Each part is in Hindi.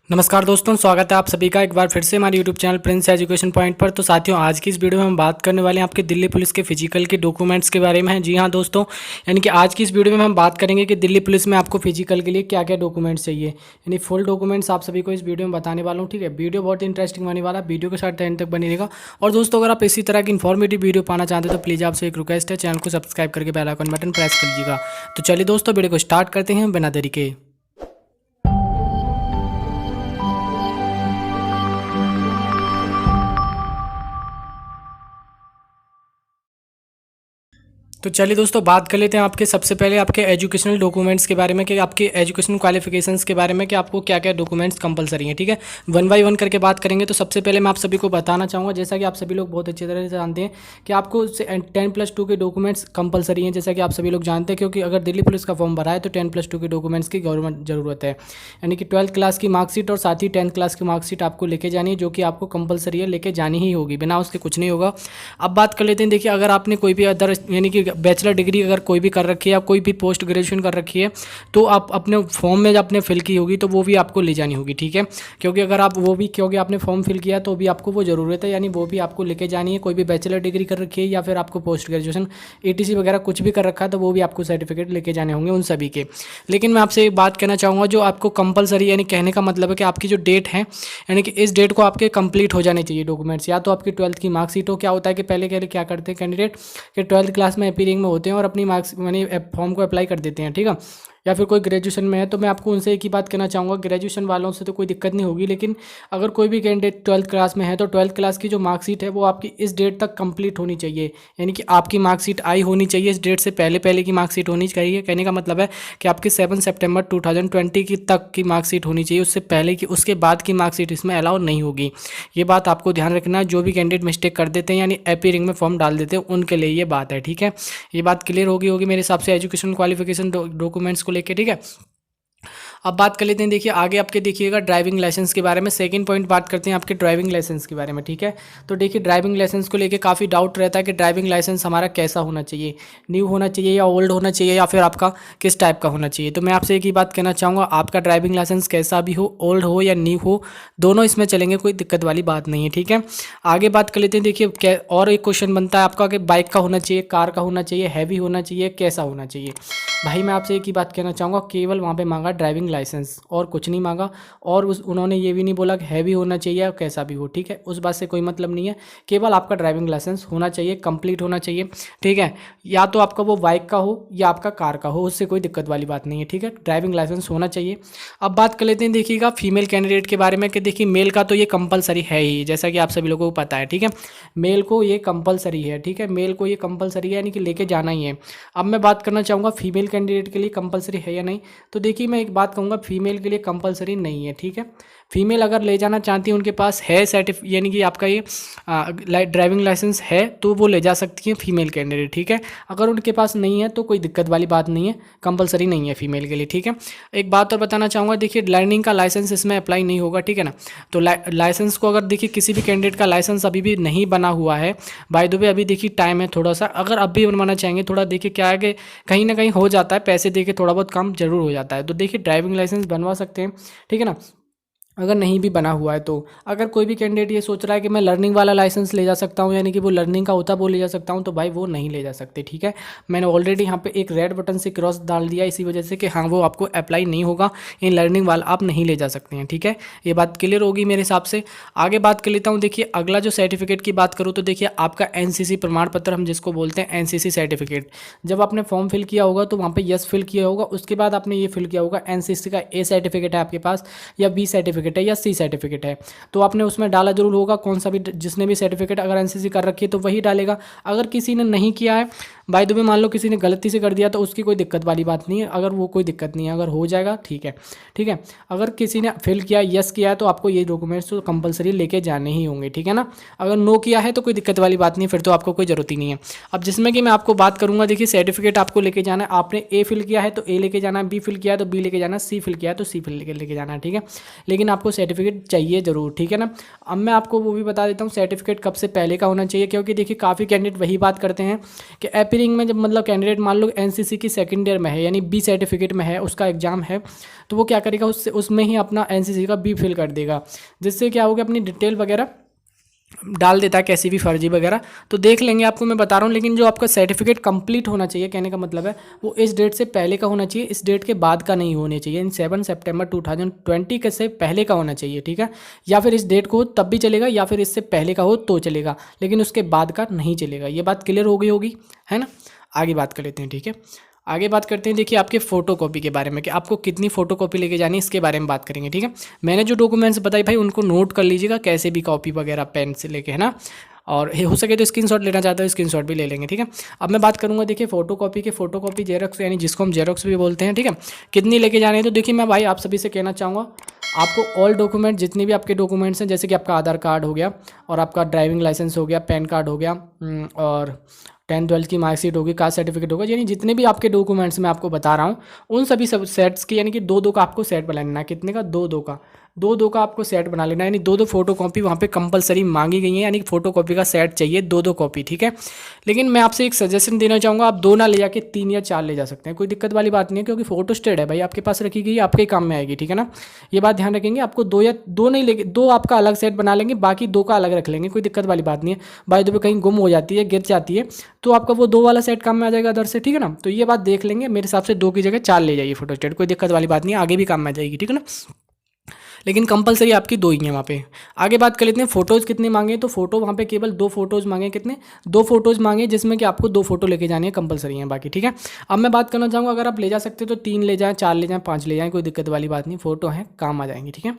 नमस्कार दोस्तों, स्वागत है आप सभी का एक बार फिर से हमारे YouTube channel Prince education point पर। तो साथियों, आज की इस वीडियो में हम बात करने वाले हैं आपके दिल्ली पुलिस के फिजिकल के डॉक्यूमेंट्स के बारे में है। जी हाँ दोस्तों, यानी कि आज की इस वीडियो में हम बात करेंगे कि दिल्ली पुलिस में आपको फिजिकल के लिए क्या क्या डॉक्यूमेंट्स चाहिए, यानी फुल डॉक्यूमेंट्स आप सभी को इस वीडियो में बताने वाला हूँ। ठीक है, वीडियो बहुत इंटरेस्टिंग होने वाला है, वीडियो के साथ एंड तक बनी रहेगा। और दोस्तों, अगर आप इसी तरह की इन्फॉर्मेटिव वीडियो पाना चाहते हैं तो प्लीज़ आपसे एक रिक्वेस्ट है, चैनल को सब्सक्राइब करके बेल आइकन बटन प्रेस कर लीजिएगा। तो चलिए दोस्तों, वीडियो को स्टार्ट करते हैं बिना देरी के। तो चलिए दोस्तों, बात कर लेते हैं आपके सबसे पहले आपके एजुकेशनल डॉक्यूमेंट्स के बारे में कि आपके एजुकेशनल क्वालिफिकेशंस के बारे में कि आपको क्या क्या डॉक्यूमेंट्स कंपलसरी हैं। ठीक है, वन बाय वन करके बात करेंगे। तो सबसे पहले मैं आप सभी को बताना चाहूँगा, जैसा कि आप सभी लोग बहुत अच्छी तरह से जानते हैं कि आपको 10+2 के डॉक्यूमेंट्स कंपलसरी हैं, जैसा कि आप सभी लोग जानते हैं, क्योंकि अगर दिल्ली पुलिस का फॉर्म भरा है तो 10+2 के डॉक्यूमेंट्स की गवर्नमेंट ज़रूरत है। यानी कि 12th क्लास की मार्कशीट और साथ ही 10th क्लास की मार्कशीट आपको लेके जानी है, जो कि आपको कंपलसरी है, लेके जानी ही होगी, बिना उसके कुछ नहीं होगा। अब बात कर लेते हैं, देखिए अगर आपने कोई भी अदर यानी कि बैचलर डिग्री अगर कोई भी कर रखी है या कोई भी पोस्ट ग्रेजुएशन कर रखी है, तो आप अपने फॉर्म में जब आपने फिल की होगी तो वो भी आपको ले जानी होगी। ठीक है, क्योंकि अगर आप वो भी क्योंकि आपने फॉर्म फिल किया तो भी आपको वो ज़रूरत है, यानी वो भी आपको लेके जानी है। कोई भी बैचलर डिग्री कर रखी है या फिर आपको पोस्ट ग्रेजुएशन ETC वगैरह कुछ भी कर रखा है तो वो भी आपको सर्टिफिकेट लेके जाने होंगे उन सभी के। लेकिन मैं आपसे एक बात कहना चाहूँगा, जो आपको कंपलसरी यानी कहने का मतलब है कि आपकी जो डेट है, यानी कि इस डेट को आपके कंप्लीट हो जाने चाहिए डॉक्यूमेंट्स, या तो आपकी 12th की मार्कशीट हो। क्या होता है कि पहले क्या करते हैं कैंडिडेट कि 12th क्लास में अपीयरिंग में होते हैं और अपनी मार्क्स यानी फॉर्म को अप्लाई कर देते हैं। ठीक है, या फिर कोई ग्रेजुएशन में है, तो मैं आपको उनसे एक ही बात कहना चाहूँगा, ग्रेजुएशन वालों से तो कोई दिक्कत नहीं होगी, लेकिन अगर कोई भी कैंडिडेट 12th क्लास में है तो 12th क्लास की जो मार्कशीट है वो आपकी इस डेट तक कंप्लीट होनी चाहिए। यानी कि आपकी मार्कशीट आई होनी चाहिए इस डेट से पहले पहले की मार्कशीट होनी चाहिए। कहने का मतलब है कि आपकी 7 सितंबर 2020 की तक की मार्कशीट होनी चाहिए, उससे पहले की उसके बाद की मार्कशीट इसमें अलाउ नहीं होगी। ये बात आपको ध्यान रखना है। जो भी कैंडिडेट मिस्टेक कर देते हैं यानी अपीयरिंग में फॉर्म डाल देते हैं, उनके लिए ये बात है। ठीक है, ये बात क्लियर होगी मेरे हिसाब से एजुकेशन क्वालिफिकेशन डॉक्यूमेंट्स को लेके। ठीक है, अब बात कर लेते हैं, देखिए आगे आपके देखिएगा ड्राइविंग लाइसेंस के बारे में। सेकंड पॉइंट बात करते हैं आपके ड्राइविंग लाइसेंस के बारे में। ठीक है, तो देखिए ड्राइविंग लाइसेंस को लेके काफ़ी डाउट रहता है कि ड्राइविंग लाइसेंस हमारा कैसा होना चाहिए, न्यू होना चाहिए या ओल्ड होना चाहिए या फिर आपका किस टाइप का होना चाहिए। तो मैं आपसे एक ही बात कहना चाहूँगा, आपका ड्राइविंग लाइसेंस कैसा भी हो, ओल्ड हो या न्यू हो, दोनों इसमें चलेंगे, कोई दिक्कत वाली बात नहीं है। ठीक है, आगे बात कर लेते हैं, देखिए और एक क्वेश्चन बनता है आपका कि बाइक का होना चाहिए, कार का होना चाहिए, हैवी होना चाहिए, कैसा होना चाहिए। भाई मैं आपसे एक ही बात कहना चाहूँगा, केवल वहाँ पे मांगा ड्राइविंग लाइसेंस और कुछ नहीं मांगा, और उन्होंने ये भी नहीं बोला कि हैवी होना चाहिए या कैसा भी हो। ठीक है, उस बात से कोई मतलब नहीं है, केवल आपका ड्राइविंग लाइसेंस होना चाहिए, कंप्लीट होना चाहिए। ठीक है, या तो आपका वो बाइक का हो या आपका कार का हो, उससे कोई दिक्कत वाली बात नहीं है। ठीक है, ड्राइविंग लाइसेंस होना चाहिए। अब बात कर लेते हैं, देखिएगा फीमेल कैंडिडेट के बारे में कि देखिए मेल का तो ये कंपलसरी है ही, जैसा कि आप सभी लोगों को पता है। ठीक है, मेल को ये कंपलसरी है। ठीक है, मेल को ये कंपलसरी है, यानी कि लेके जाना ही है। अब मैं बात करना चाहूँगा फीमेल कैंडिडेट के लिए कंपलसरी है या नहीं। तो देखिए मैं एक बात कहूँगा, फीमेल के लिए कंपलसरी नहीं है। ठीक है, फीमेल अगर ले जाना चाहती है, उनके पास है यानी कि आपका ये ड्राइविंग लाइसेंस है, तो वो ले जा सकती है फीमेल कैंडिडेट। ठीक है, अगर उनके पास नहीं है तो कोई दिक्कत वाली बात नहीं है, कंपलसरी नहीं है फीमेल के लिए। ठीक है, एक बात और बताना चाहूँगा, देखिए लर्निंग का लाइसेंस इसमें अप्लाई नहीं होगा। ठीक है ना, तो लाइसेंस को अगर देखिए किसी भी कैंडिडेट का लाइसेंस अभी भी नहीं बना हुआ है, बाय द वे अभी देखिए टाइम है थोड़ा सा, अगर अभी बनवाना चाहेंगे, थोड़ा देखिए क्या है कि कहीं ना कहीं हो जाता है, पैसे दे के थोड़ा बहुत काम जरूर हो जाता है, तो देखिए ड्राइविंग लाइसेंस बनवा सकते हैं। ठीक है ना, अगर नहीं भी बना हुआ है तो। अगर कोई भी कैंडिडेट ये सोच रहा है कि मैं लर्निंग वाला लाइसेंस ले जा सकता हूँ, यानी कि वो लर्निंग का होता है वो ले जा सकता हूँ, तो भाई वो नहीं ले जा सकते। ठीक है, मैंने ऑलरेडी यहाँ पे एक रेड बटन से क्रॉस डाल दिया, इसी वजह से कि हाँ वो आपको अप्लाई नहीं होगा, इन लर्निंग वाला आप नहीं ले जा सकते हैं। ठीक है, ये बात क्लियर होगी मेरे हिसाब से। आगे बात कर लेता हूँ, देखिए अगला जो सर्टिफिकेट की बात करूँ तो देखिए आपका NCC प्रमाण पत्र, हम जिसको बोलते हैं NCC सर्टिफिकेट, जब आपने फॉर्म फिल किया होगा तो वहाँ पे यस फिल किया होगा, उसके बाद आपने ये फिल किया होगा NCC का A सर्टिफिकेट है आपके पास, या B सर्टिफिकेट है या C सर्टिफिकेट है, तो आपने उसमें डाला जरूर होगा। कौन सा भी जिसने भी सर्टिफिकेट अगर NCC कर रखी है तो वही डालेगा। अगर किसी ने नहीं किया है, बाय द वे मान लो किसी ने गलती से कर दिया, तो उसकी कोई दिक्कत वाली बात नहीं है, अगर वो कोई दिक्कत नहीं है, अगर हो जाएगा ठीक है। ठीक है, अगर किसी ने फिल किया, यस किया है, तो आपको ये डॉक्यूमेंट्स तो कंपलसरी लेके जाने ही होंगे। ठीक है ना, अगर नो किया है तो कोई दिक्कत वाली बात नहीं, फिर तो आपको कोई जरूरत ही नहीं है। अब जिसमें कि मैं आपको बात करूंगा, देखिए सर्टिफिकेट आपको लेके जाना है, आपने A फिल किया है तो A लेके जाना है, B फिल किया है तो B लेके जाना है, C फिल किया है तो C फिल लेके जाना है। ठीक है, लेकिन आपको सर्टिफिकेट चाहिए जरूर। ठीक है ना, अब मैं आपको वो भी बता देता हूँ सर्टिफिकेट कब से पहले का होना चाहिए, क्योंकि देखिए काफ़ी कैंडिडेट वही बात करते हैं कि अपियरिंग में जब मतलब कैंडिडेट मान लो एनसीसी की सेकंड ईयर में है यानी बी सर्टिफिकेट में है, उसका एग्जाम है, तो वो क्या करेगा उससे उसमें ही अपना एनसीसी का बी फिल कर देगा, जिससे क्या होगा अपनी डिटेल वगैरह डाल देता है कैसी भी फर्जी वगैरह, तो देख लेंगे, आपको मैं बता रहा हूँ। लेकिन जो आपका सर्टिफिकेट कंप्लीट होना चाहिए, कहने का मतलब है वो इस डेट से पहले का होना चाहिए, इस डेट के बाद का नहीं होना चाहिए। इन 7 सितंबर 2020 के से पहले का होना चाहिए, ठीक है। या फिर इस डेट को हो तब भी चलेगा, या फिर इससे पहले का हो तो चलेगा, लेकिन उसके बाद का नहीं चलेगा। ये बात क्लियर हो गई होगी, है ना। आगे बात कर लेते हैं, ठीक है। आगे बात करते हैं, देखिए आपके फोटोकॉपी के बारे में कि आपको कितनी फोटोकॉपी लेके जानी है, इसके बारे में बात करेंगे, ठीक है। मैंने जो डॉक्यूमेंट्स बताई भाई उनको नोट कर लीजिएगा, कैसे भी कॉपी वगैरह पेन से लेके, है ना। और हो सके तो स्क्रीनशॉट लेना चाहते हो स्क्रीनशॉट भी ले लेंगे, ठीक है। अब मैं बात करूंगा, देखिए फोटोकॉपी के, फोटोकॉपी जेरॉक्स यानी जिसको हम जेरॉक्स भी बोलते हैं, ठीक है। कितनी लेके जाने हैं, तो देखिए मैं भाई आप सभी से कहना चाहूँगा, आपको ऑल डॉक्यूमेंट जितने भी आपके डॉक्यूमेंट्स हैं, जैसे कि आपका आधार कार्ड हो गया और आपका ड्राइविंग लाइसेंस हो गया, पैन कार्ड हो गया, और 10th-12th की मार्कशीट होगी, कास्ट सर्टिफिकेट होगा, यानी जितने भी आपके डॉक्यूमेंट्स मैं आपको बता रहा हूँ उन सभी सब सेट्स की, यानी कि दो दो का आपको सेट बना लेना है। कितने का? दो दो का आपको सेट बना लेना है, यानी दो फोटो कॉपी वहाँ पे कंपलसरी मांगी गई है, यानी फोटो कॉपी का सेट चाहिए, दो कॉपी, ठीक है। लेकिन मैं आपसे एक सजेशन देना चाहूँगा, आप 2 ना ले जाके 3 या 4 ले जा सकते हैं, कोई दिक्कत वाली बात नहीं है, क्योंकि फोटो स्टेट है भाई आपके पास रखी गई, आपके काम में आएगी, ठीक है ना। ये बात ध्यान रखेंगे, आपको 2 नहीं लेंगे, 2 आपका अलग सेट बना लेंगे, बाकी 2 का अलग रख लेंगे, कोई दिक्कत वाली बात नहीं है। बाय द वे कहीं गुम हो जाती है, गिर जाती है, तो आपका वो 2 वाला सेट काम में आ जाएगा अदर से, ठीक है ना। तो ये बात देख लेंगे, मेरे हिसाब से 2 की जगह 4 ले जाइए फोटो स्टेट, कोई दिक्कत वाली बात नहीं है, आगे भी काम में आ जाएगी, ठीक है ना। लेकिन कंपलसरी आपकी 2 ही है वहाँ पे। आगे बात कर लेते हैं, फोटोज़ कितने मांगे, तो फोटो वहाँ पे केवल 2 फोटोज़ मांगे, कितने? 2 फोटोज़ मांगे, जिसमें कि आपको 2 फोटो लेके जानी है, कंपलसरी है बाकी, ठीक है। अब मैं बात करना चाहूँगा, अगर आप ले जा सकते हो तो 3 ले जाएँ, 4 ले जाएँ, 5 ले जाएँ, कोई दिक्कत वाली बात नहीं, फोटो हैं काम आ जाएंगी, ठीक है।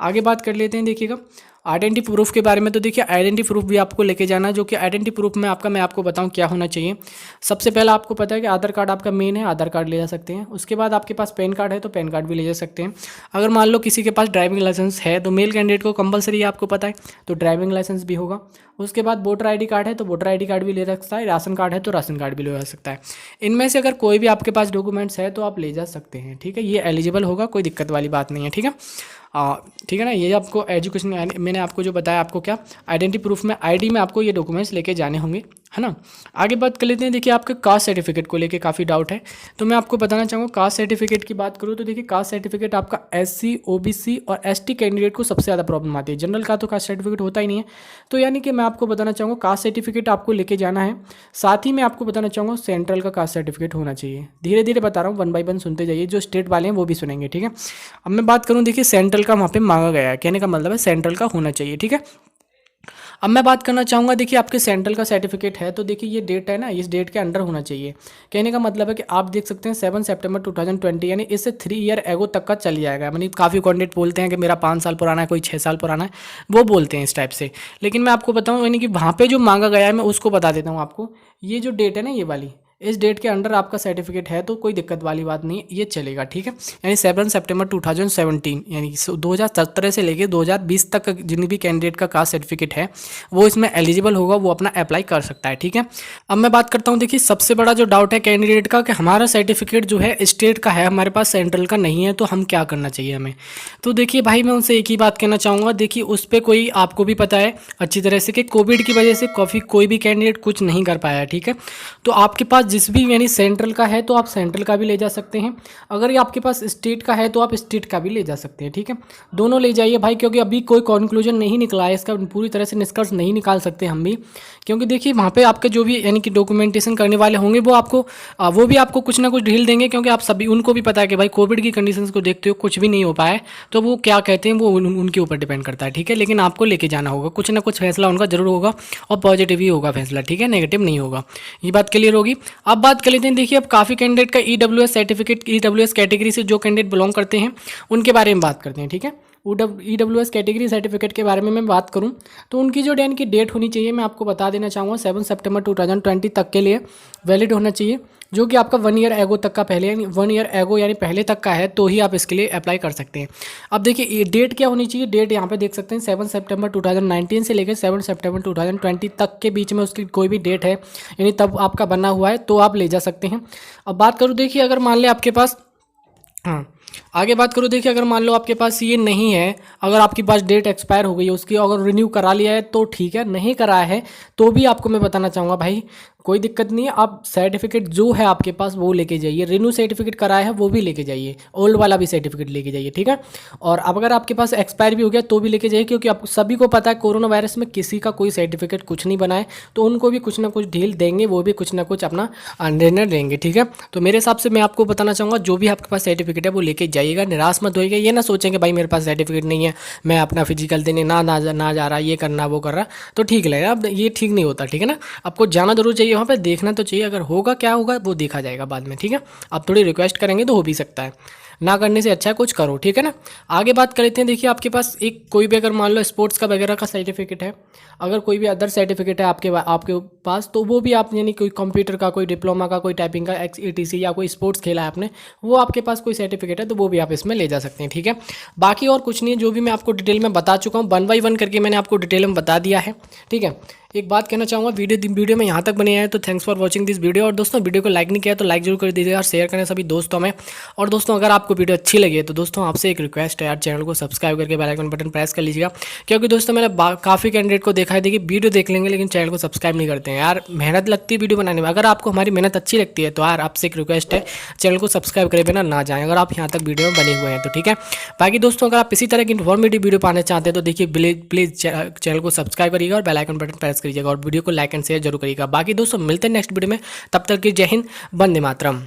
आगे बात कर लेते हैं, देखिएगा आइडेंटिटी प्रूफ के बारे में। तो देखिए आइडेंटिटी प्रूफ भी आपको लेके जाना है, जो कि आइडेंटिटी प्रूफ में आपका मैं आपको बताऊं क्या होना चाहिए। सबसे पहला आपको पता है कि आधार कार्ड आपका मेन है, आधार कार्ड ले जा सकते हैं। उसके बाद आपके पास पैन कार्ड है तो पैन कार्ड भी ले जा सकते हैं। अगर मान लो किसी के पास ड्राइविंग लाइसेंस है तो मेल कैंडिडेट को कंपलसरी है, आपको पता है, तो ड्राइविंग लाइसेंस भी होगा। उसके बाद वोटर आईडी कार्ड है तो वोटर आईडी कार्ड भी ले सकता है, राशन कार्ड है तो राशन कार्ड भी ले जा सकता है। इनमें से अगर कोई भी आपके पास डॉक्यूमेंट्स है तो आप ले जा सकते हैं, ठीक है। ये एलिजिबल होगा, कोई दिक्कत वाली बात नहीं है, ठीक है। ठीक है ना। ये आपको एजुकेशन मैंने आपको जो बताया, आपको क्या आइडेंटिटी प्रूफ में आईडी में आपको ये डॉक्यूमेंट्स लेके जाने होंगे, है ना। आगे बात कर लेते हैं, देखिए आपके कास्ट सर्टिफिकेट को लेके काफ़ी डाउट है, तो मैं आपको बताना चाहूँगा कास्ट सर्टिफिकेट की बात करूँ तो देखिए कास्ट सर्टिफिकेट आपका SC OBC और ST कैंडिडेट को सबसे ज़्यादा प्रॉब्लम आती है, जनरल का तो कास्ट सर्टिफिकेट होता ही नहीं है। तो यानी कि मैं आपको बताना चाहूँगा कास्ट सर्टिफिकेट आपको लेके जाना है, साथ ही मैं आपको बताना चाहूँगा सेंट्रल का कास्ट सर्टिफिकेट होना चाहिए। धीरे धीरे बता रहा हूँ, 1 बाय 1 सुनते जाइए, जो स्टेट वाले हैं वो भी सुनेंगे, ठीक है। अब मैं बात करूँ, देखिए सेंट्रल का वहाँ पे मांगा गया है, कहने का मतलब है सेंट्रल का होना चाहिए, ठीक है। अब मैं बात करना चाहूँगा, देखिए आपके सेंट्रल का सर्टिफिकेट है तो देखिए ये डेट है ना, इस डेट के अंडर होना चाहिए। कहने का मतलब है कि आप देख सकते हैं 7 सितंबर 2020, यानी इससे 3 ईयर एगो तक का चल जाएगा। यानी काफ़ी कैंडिडेट बोलते हैं कि मेरा 5 साल पुराना है, कोई 6 साल पुराना है, वो बोलते हैं इस टाइप से। लेकिन मैं आपको बताऊँ, यानी कि वहाँ पर जो मांगा गया है मैं उसको बता देता हूँ आपको। ये जो डेट है ना, ये वाली, इस डेट के अंडर आपका सर्टिफिकेट है तो कोई दिक्कत वाली बात नहीं, ये चलेगा, ठीक है। यानी 7 सितंबर 2017, यानी 2017 से लेके 2020 तक का जिन भी कैंडिडेट का कास्ट सर्टिफिकेट है वो इसमें एलिजिबल होगा, वो अपना अप्लाई कर सकता है, ठीक है। अब मैं बात करता हूँ, देखिए सबसे बड़ा जो डाउट है कैंडिडेट का कि हमारा सर्टिफिकेट जो है स्टेट का है, हमारे पास सेंट्रल का नहीं है, तो हम क्या करना चाहिए हमें। तो देखिए भाई मैं उनसे एक ही बात कहना चाहूँगा, देखिए उस पर कोई आपको भी पता है अच्छी तरह से कि कोविड की वजह से कोई भी कैंडिडेट कुछ नहीं कर पाया, ठीक है। तो आपके पास जिस भी यानी सेंट्रल का है तो आप सेंट्रल का भी ले जा सकते हैं, अगर ये आपके पास स्टेट का है तो आप स्टेट का भी ले जा सकते हैं, ठीक है। दोनों ले जाइए भाई, क्योंकि अभी कोई कंक्लूजन नहीं निकला है इसका, पूरी तरह से निष्कर्ष नहीं निकाल सकते हम भी, क्योंकि देखिए वहाँ पे आपके जो भी यानी कि डॉक्यूमेंटेशन करने वाले होंगे वो भी आपको कुछ ना कुछ ढील देंगे, क्योंकि आप सभी उनको भी पता है कि भाई कोविड की कंडीशंस को देखते हो कुछ भी नहीं हो पाया, तो वो क्या कहते हैं वो उनके ऊपर डिपेंड करता है, ठीक है। लेकिन आपको लेके जाना होगा, कुछ ना कुछ फैसला उनका जरूर होगा और पॉजिटिव ही होगा फैसला, ठीक है, नेगेटिव नहीं होगा। ये बात क्लियर होगी। अब बात कर लेते हैं, देखिए अब काफ़ी कैंडिडेट का EWS सर्टिफिकेट, EWS कैटेगरी से जो कैंडिडेट बिलोंग करते हैं उनके बारे में बात करते हैं, ठीक है। EWS कैटेगरी सर्टिफिकेट के बारे में मैं बात करूं तो उनकी जो की डेट होनी चाहिए, मैं आपको बता देना चाहूँगा 7 सितंबर 2020 तक के लिए वैलिड होना चाहिए, जो कि आपका 1 ईयर एगो तक का पहले, यानी 1 ईयर एगो यानी पहले तक का है, तो ही आप इसके लिए अप्लाई कर सकते हैं। अब देखिए ये डेट क्या होनी चाहिए, डेट यहाँ पे देख सकते हैं 7 सितंबर 2019 से लेकर 7 सितंबर 2020 तक के बीच में उसकी कोई भी डेट है, यानी तब आपका बना हुआ है तो आप ले जा सकते हैं। अब बात करूँ, देखिए अगर मान लें आपके पास, हाँ आगे बात करूँ, देखिए अगर मान लो आपके पास ये नहीं है, अगर आपके पास डेट एक्सपायर हो गई है उसकी, अगर रिन्यू करा लिया है तो ठीक है, नहीं कराया है तो भी आपको मैं बताना चाहूँगा भाई कोई दिक्कत नहीं है, आप सर्टिफिकेट जो है आपके पास वो लेके जाइए, रिन्यू सर्टिफिकेट कराया है वो भी लेके जाइए, ओल्ड वाला भी सर्टिफिकेट लेके जाइए, ठीक है। और अब अगर आपके पास एक्सपायर भी हो गया तो भी लेके जाइए, क्योंकि आप सभी को पता है कोरोना वायरस में किसी का कोई सर्टिफिकेट कुछ नहीं बना है, तो उनको भी कुछ ना कुछ ढील देंगे, वो भी कुछ ना कुछ अपना निर्णय लेंगे, ठीक है। तो मेरे हिसाब से मैं आपको बताना चाहूँगा जो भी आपके पास सर्टिफिकेट है वो लेके जाइएगा, निराश मत होइएगा। ये ना सोचेंगे भाई मेरे पास सर्टिफिकेट नहीं है, मैं अपना फिजिकल देने ना जा रहा, ये करना वो कर रहा, तो ठीक लगेगा। अब ये ठीक नहीं होता, ठीक है ना। आपको जाना जरूर चाहिए वहाँ पे, देखना तो चाहिए, अगर होगा क्या होगा वो देखा जाएगा बाद में, ठीक है। आप थोड़ी रिक्वेस्ट करेंगे तो हो भी सकता है, ना करने से अच्छा है कुछ करो, ठीक है ना। आगे बात कर लेते हैं। देखिए आपके पास एक कोई भी अगर मान लो स्पोर्ट्स का वगैरह का सर्टिफिकेट है, अगर कोई भी अदर सर्टिफिकेट है आपके पास, तो वो भी आप यानी कोई कंप्यूटर का, कोई डिप्लोमा का, कोई टाइपिंग का XETC या कोई स्पोर्ट्स खेला है आपने, वो आपके पास कोई सर्टिफिकेट है तो वो भी आप इसमें ले जा सकते हैं, ठीक है। बाकी और कुछ नहीं है, जो भी मैं आपको डिटेल में बता चुका हूँ 1 बाय 1 करके मैंने आपको डिटेल में बता दिया है, ठीक है। एक बात कहना चाहूँगा, वीडियो में यहाँ तक बने आए तो thanks for watching this video. और दोस्तों वीडियो को लाइक नहीं किया तो लाइक जरूर कर दीजिएगा और शेयर करें सभी दोस्तों में। और दोस्तों अगर आपको वीडियो अच्छी लगी है तो दोस्तों आपसे एक रिक्वेस्ट है यार, चैनल को सब्सक्राइब करके बेल आइकन बटन प्रेस कर लीजिएगा, क्योंकि दोस्तों मैंने काफ़ी कैंडिडेट को देखा है, देखिए वीडियो देख लेंगे लेकिन चैनल को सब्सक्राइब नहीं करते हैं यार। मेहनत लगती है वीडियो बनाने में, अगर आपको हमारी मेहनत अच्छी लगती है तो यार आपसे एक रिक्वेस्ट है, चैनल को सब्सक्राइब करे बिना ना जाएँ, अगर आप यहाँ तक वीडियो में बने हुए हैं तो, ठीक है। बाकी दोस्तों अगर आप इसी तरह की इन्फॉर्मेटिव वीडियो पाना चाहते हैं तो देखिए प्लीज़ चैनल को सब्सक्राइब करिएगा और बेल आइकन बटन प्रेस करिएगा और वीडियो को लाइक एंड शेयर जरूर करिएगा। बाकी दोस्तों मिलते हैं नेक्स्ट वीडियो में, तब तक की जय हिंद, वंदे मातरम।